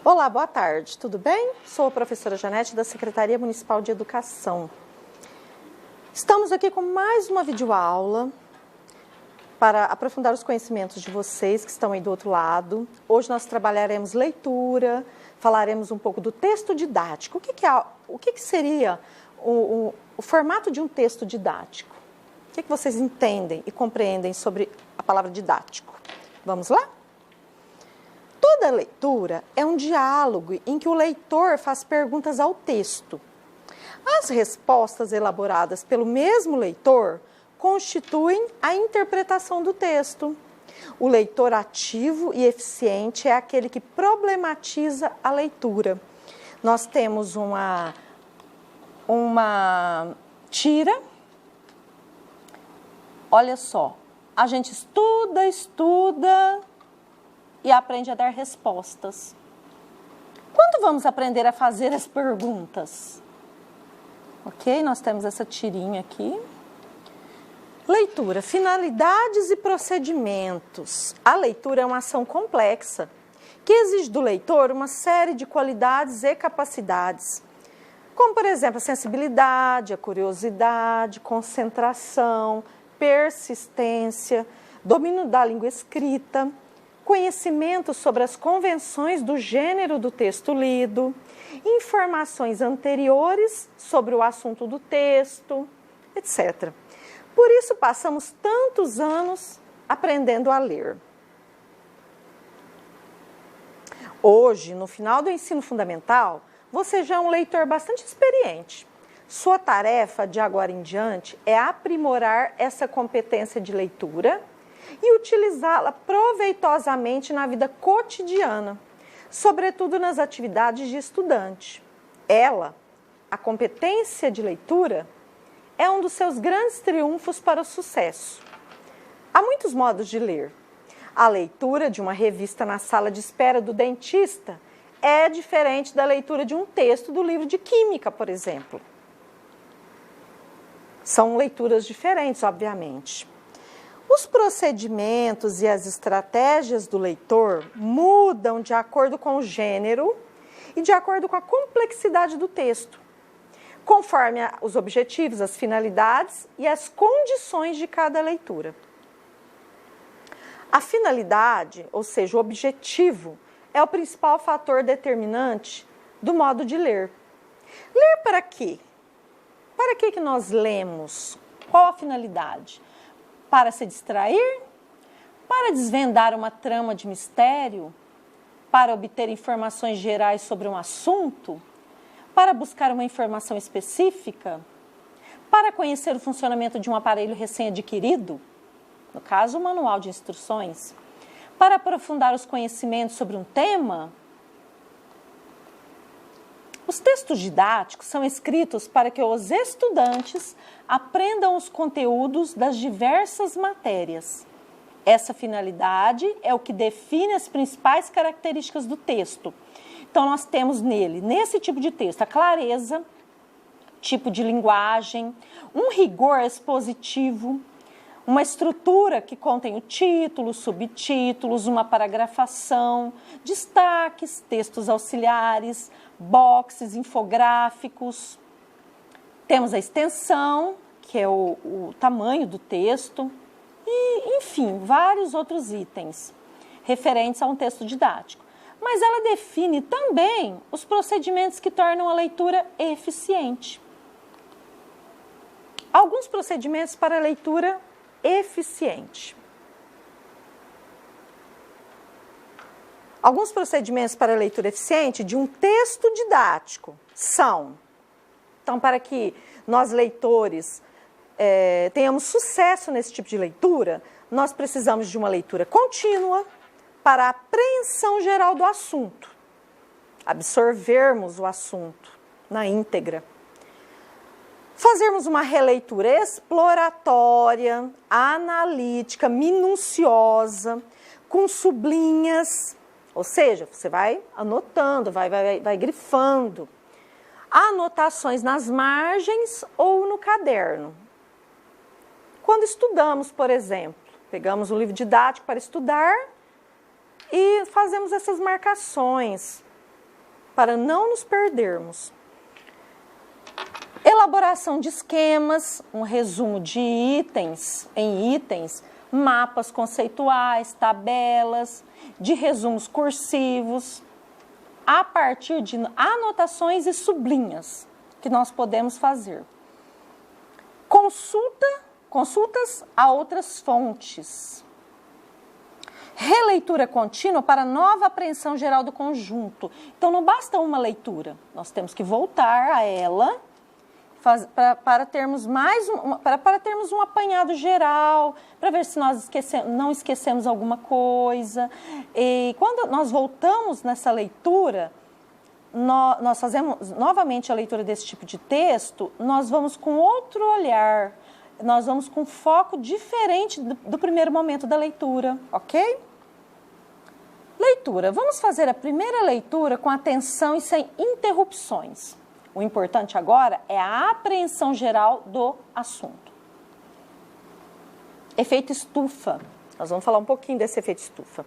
Olá, boa tarde, tudo bem? Sou a professora Janete da Secretaria Municipal de Educação. Estamos aqui com mais uma videoaula para aprofundar os conhecimentos de vocês que estão aí do outro lado. Hoje nós trabalharemos leitura, falaremos um pouco do texto didático. O que seria o formato de um texto didático? O que vocês entendem e compreendem sobre a palavra didático? Vamos lá? Toda leitura é um diálogo em que o leitor faz perguntas ao texto. As respostas elaboradas pelo mesmo leitor constituem a interpretação do texto. O leitor ativo e eficiente é aquele que problematiza a leitura. Nós temos uma tira. Olha só, a gente estuda e aprende a dar respostas. Quando vamos aprender a fazer as perguntas? Ok, nós temos essa tirinha aqui. Leitura, finalidades e procedimentos. A leitura é uma ação complexa, que exige do leitor uma série de qualidades e capacidades, como, por exemplo, a sensibilidade, a curiosidade, concentração, persistência, domínio da língua escrita, conhecimento sobre as convenções do gênero do texto lido, informações anteriores sobre o assunto do texto, etc. Por isso passamos tantos anos aprendendo a ler. Hoje, no final do ensino fundamental, você já é um leitor bastante experiente. Sua tarefa de agora em diante é aprimorar essa competência de leitura e utilizá-la proveitosamente na vida cotidiana, sobretudo nas atividades de estudante. Ela, a competência de leitura, é um dos seus grandes triunfos para o sucesso. Há muitos modos de ler. A leitura de uma revista na sala de espera do dentista é diferente da leitura de um texto do livro de química, por exemplo. São leituras diferentes, obviamente. Os procedimentos e as estratégias do leitor mudam de acordo com o gênero e de acordo com a complexidade do texto, conforme os objetivos, as finalidades e as condições de cada leitura. A finalidade, ou seja, o objetivo, é o principal fator determinante do modo de ler. Ler para quê? Para que nós lemos? Qual a finalidade? Para se distrair? Para desvendar uma trama de mistério? Para obter informações gerais sobre um assunto? Para buscar uma informação específica? Para conhecer o funcionamento de um aparelho recém-adquirido? No caso, o manual de instruções. Para aprofundar os conhecimentos sobre um tema? Os textos didáticos são escritos para que os estudantes aprendam os conteúdos das diversas matérias. Essa finalidade é o que define as principais características do texto. Então, nós temos nesse tipo de texto, a clareza, tipo de linguagem, um rigor expositivo, uma estrutura que contém o título, subtítulos, uma paragrafação, destaques, textos auxiliares, boxes, infográficos. Temos a extensão, que é o tamanho do texto, e, enfim, vários outros itens referentes a um texto didático. Mas ela define também os procedimentos que tornam a leitura eficiente. Alguns procedimentos para a leitura eficiente. Alguns procedimentos para a leitura eficiente de um texto didático são, então, para que nós leitores tenhamos sucesso nesse tipo de leitura, nós precisamos de uma leitura contínua para a apreensão geral do assunto, absorvermos o assunto na íntegra. Fazermos uma releitura exploratória, analítica, minuciosa, com sublinhas, ou seja, você vai anotando, vai grifando. Anotações nas margens ou no caderno. Quando estudamos, por exemplo, pegamos um livro didático para estudar e fazemos essas marcações para não nos perdermos. Elaboração de esquemas, um resumo de itens em itens, mapas conceituais, tabelas, de resumos cursivos, a partir de anotações e sublinhas que nós podemos fazer. Consultas a outras fontes. Releitura contínua para nova apreensão geral do conjunto. Então, não basta uma leitura, nós temos que voltar a ela para termos um apanhado geral, para ver se nós não esquecemos alguma coisa. E quando nós voltamos nessa leitura, nós fazemos novamente a leitura desse tipo de texto, nós vamos com outro olhar, nós vamos com foco diferente do primeiro momento da leitura, ok? Leitura. Vamos fazer a primeira leitura com atenção e sem interrupções. O importante agora é a apreensão geral do assunto. Efeito estufa. Nós vamos falar um pouquinho desse efeito estufa.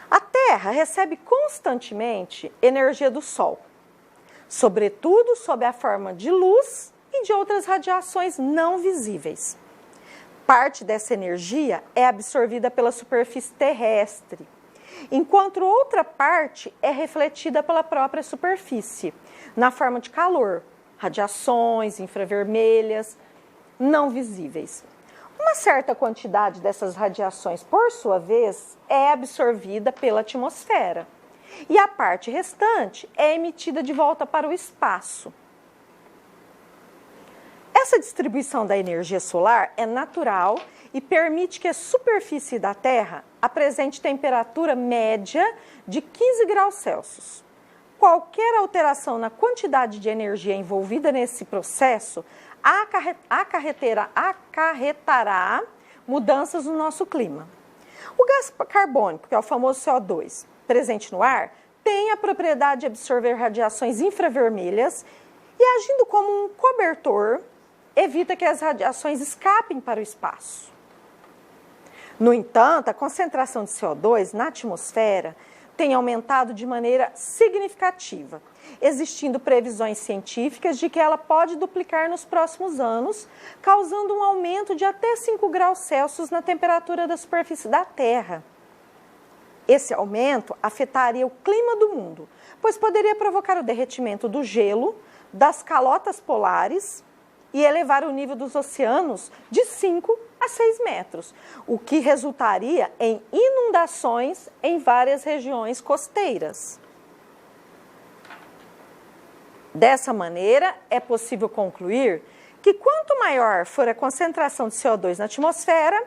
A Terra recebe constantemente energia do Sol, sobretudo sob a forma de luz e de outras radiações não visíveis. Parte dessa energia é absorvida pela superfície terrestre, enquanto outra parte é refletida pela própria superfície, na forma de calor, radiações infravermelhas não visíveis. Uma certa quantidade dessas radiações, por sua vez, é absorvida pela atmosfera e a parte restante é emitida de volta para o espaço. Essa distribuição da energia solar é natural e permite que a superfície da Terra apresente temperatura média de 15 graus Celsius. Qualquer alteração na quantidade de energia envolvida nesse processo acarretará mudanças no nosso clima. O gás carbônico, que é o famoso CO2, presente no ar, tem a propriedade de absorver radiações infravermelhas e, agindo como um cobertor, evita que as radiações escapem para o espaço. No entanto, a concentração de CO2 na atmosfera tem aumentado de maneira significativa, existindo previsões científicas de que ela pode duplicar nos próximos anos, causando um aumento de até 5 graus Celsius na temperatura da superfície da Terra. Esse aumento afetaria o clima do mundo, pois poderia provocar o derretimento do gelo, das calotas polares e elevar o nível dos oceanos de 5 a 6 metros, o que resultaria em inundações em várias regiões costeiras. Dessa maneira, é possível concluir que quanto maior for a concentração de CO2 na atmosfera,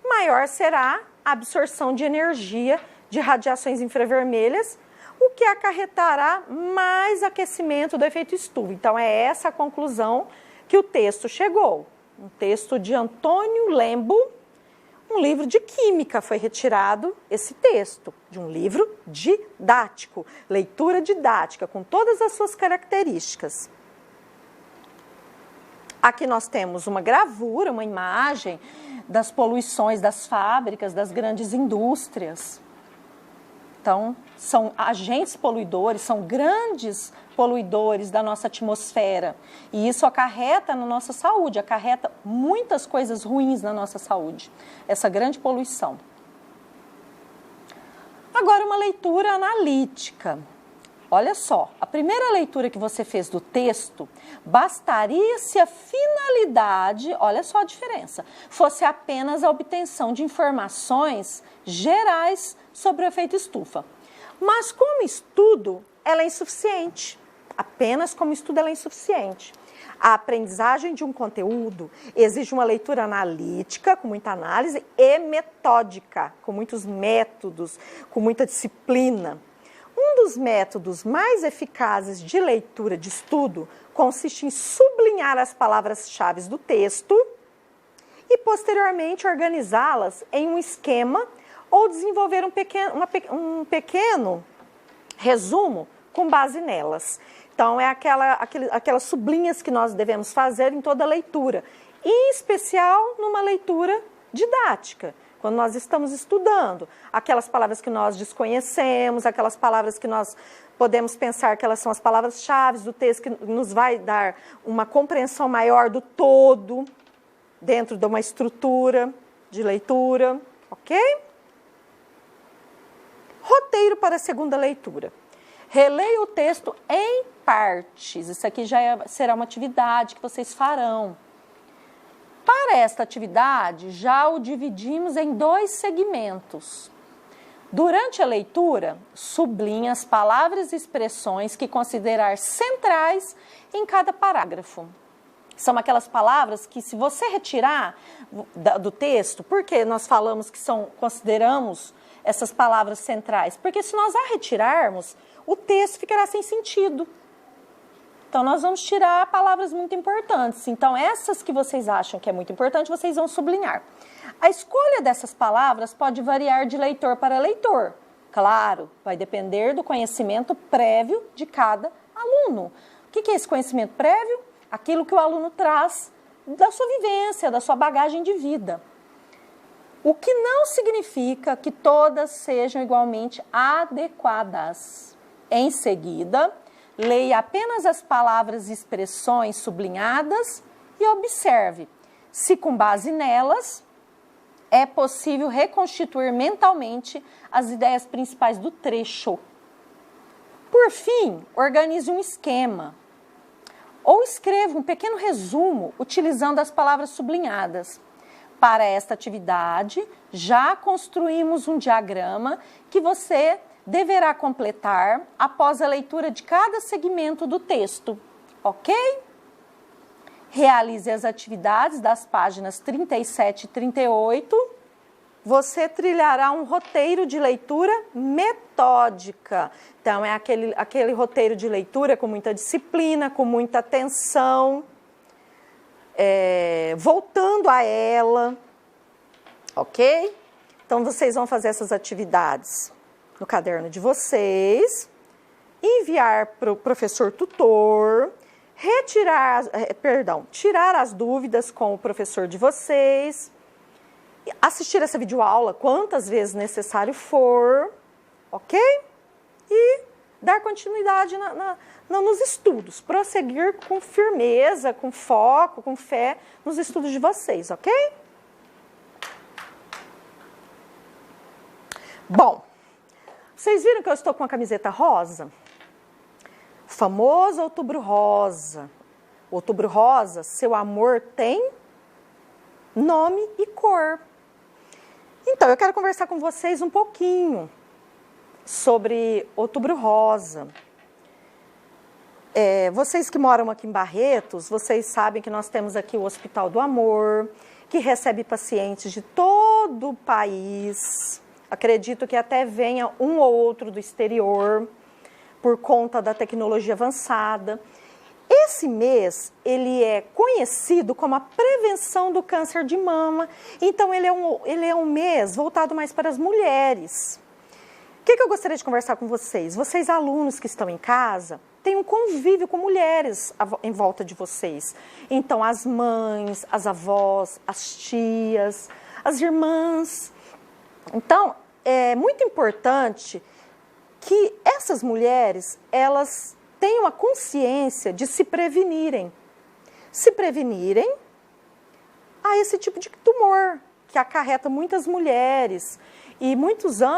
maior será a absorção de energia de radiações infravermelhas, o que acarretará mais aquecimento do efeito estufa. Então, é essa a conclusão que o texto chegou. Um texto de Antônio Lembo, um livro de química, foi retirado esse texto, de um livro didático, leitura didática, com todas as suas características. Aqui nós temos uma gravura, uma imagem das poluições das fábricas, das grandes indústrias. Então, são agentes poluidores, são grandes poluidores da nossa atmosfera. E isso acarreta na nossa saúde, acarreta muitas coisas ruins na nossa saúde, essa grande poluição. Agora, uma leitura analítica. Olha só, a primeira leitura que você fez do texto, bastaria se a finalidade, olha só a diferença, fosse apenas a obtenção de informações gerais sobre o efeito estufa. Mas como estudo, ela é insuficiente. Apenas como estudo, ela é insuficiente. A aprendizagem de um conteúdo exige uma leitura analítica, com muita análise, e metódica, com muitos métodos, com muita disciplina. Um dos métodos mais eficazes de leitura de estudo consiste em sublinhar as palavras-chave do texto e, posteriormente, organizá-las em um esquema ou desenvolver um pequeno resumo com base nelas. Então, é aquelas sublinhas que nós devemos fazer em toda leitura, em especial numa leitura didática, quando nós estamos estudando. Aquelas palavras que nós desconhecemos, aquelas palavras que nós podemos pensar que elas são as palavras-chave do texto, que nos vai dar uma compreensão maior do todo, dentro de uma estrutura de leitura, ok? Roteiro para a segunda leitura. Releia o texto em partes. Isso aqui será uma atividade que vocês farão. Para esta atividade, já o dividimos em 2 segmentos. Durante a leitura, sublinhe as palavras e expressões que considerar centrais em cada parágrafo. São aquelas palavras que, se você retirar do texto, por que nós falamos que consideramos essas palavras centrais? Porque se nós a retirarmos, o texto ficará sem sentido. Então, nós vamos tirar palavras muito importantes. Então, essas que vocês acham que é muito importante, vocês vão sublinhar. A escolha dessas palavras pode variar de leitor para leitor. Claro, vai depender do conhecimento prévio de cada aluno. O que é esse conhecimento prévio? Aquilo que o aluno traz da sua vivência, da sua bagagem de vida. O que não significa que todas sejam igualmente adequadas. Em seguida, leia apenas as palavras e expressões sublinhadas e observe se, com base nelas, é possível reconstituir mentalmente as ideias principais do trecho. Por fim, organize um esquema ou escreva um pequeno resumo utilizando as palavras sublinhadas. Para esta atividade, já construímos um diagrama que você deverá completar após a leitura de cada segmento do texto, ok? Realize as atividades das páginas 37 e 38. Você trilhará um roteiro de leitura metódica. Então, é aquele roteiro de leitura com muita disciplina, com muita atenção, voltando a ela, ok? Então, vocês vão fazer essas atividades no caderno de enviar para o professor tutor, tirar as dúvidas com o professor de vocês, assistir essa videoaula quantas vezes necessário for, ok? E dar continuidade nos estudos, prosseguir com firmeza, com foco, com fé nos estudos de vocês, ok? Bom, vocês viram que eu estou com uma camiseta rosa? Famoso Outubro Rosa. Outubro Rosa, seu amor tem nome e cor. Então, eu quero conversar com vocês um pouquinho sobre Outubro Rosa. Vocês que moram aqui em Barretos, vocês sabem que nós temos aqui o Hospital do Amor, que recebe pacientes de todo o país. Acredito que até venha um ou outro do exterior, por conta da tecnologia avançada. Esse mês, ele é conhecido como a prevenção do câncer de mama. Então, ele é um mês voltado mais para as mulheres. O que eu gostaria de conversar com vocês? Vocês, alunos que estão em casa, têm um convívio com mulheres em volta de vocês. Então, as mães, as avós, as tias, as irmãs. Então, é muito importante que essas mulheres, elas tenham a consciência de se prevenirem a esse tipo de tumor, que acarreta muitas mulheres. E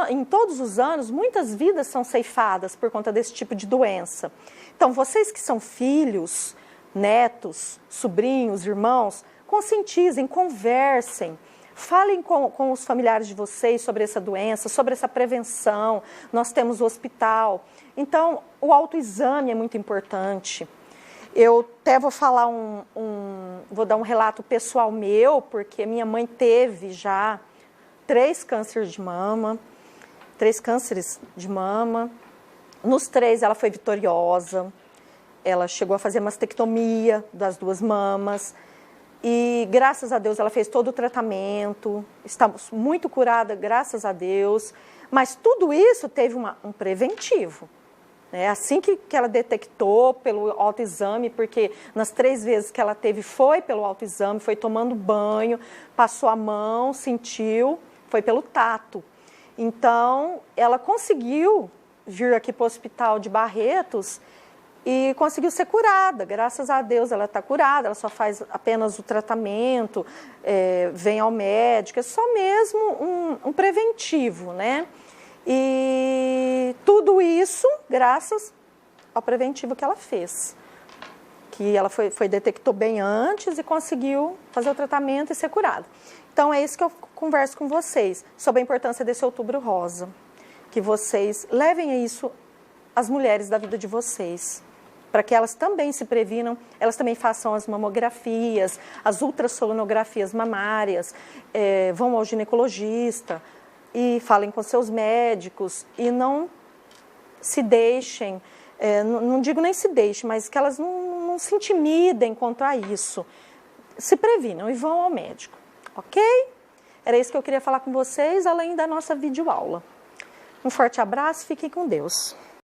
em todos os anos, muitas vidas são ceifadas por conta desse tipo de doença. Então, vocês que são filhos, netos, sobrinhos, irmãos, conscientizem, conversem. Falem com os familiares de vocês sobre essa doença, sobre essa prevenção. Nós temos o hospital. Então, o autoexame é muito importante. Eu até vou falar vou dar um relato pessoal meu, porque minha mãe teve já 3 cânceres de mama. Nos 3 ela foi vitoriosa. Ela chegou a fazer mastectomia das 2 mamas. E, graças a Deus, ela fez todo o tratamento, estamos muito curada, graças a Deus. Mas tudo isso teve um preventivo. Né? Assim que ela detectou pelo autoexame, porque nas 3 vezes que ela teve foi pelo autoexame, foi tomando banho, passou a mão, sentiu, foi pelo tato. Então, ela conseguiu vir aqui para o hospital de Barretos e conseguiu ser curada. Graças a Deus ela está curada, ela só faz apenas o tratamento, vem ao médico, é só mesmo um preventivo, né? E tudo isso graças ao preventivo que ela fez. Que ela detectou bem antes e conseguiu fazer o tratamento e ser curada. Então é isso que eu converso com vocês, sobre a importância desse Outubro Rosa. Que vocês levem isso às mulheres da vida de vocês, para que elas também se previnam, elas também façam as mamografias, as ultrassonografias mamárias, vão ao ginecologista e falem com seus médicos e não se deixem, não digo nem se deixem, mas que elas não se intimidem quanto a isso. Se previnam e vão ao médico, ok? Era isso que eu queria falar com vocês, além da nossa videoaula. Um forte abraço, fiquem com Deus.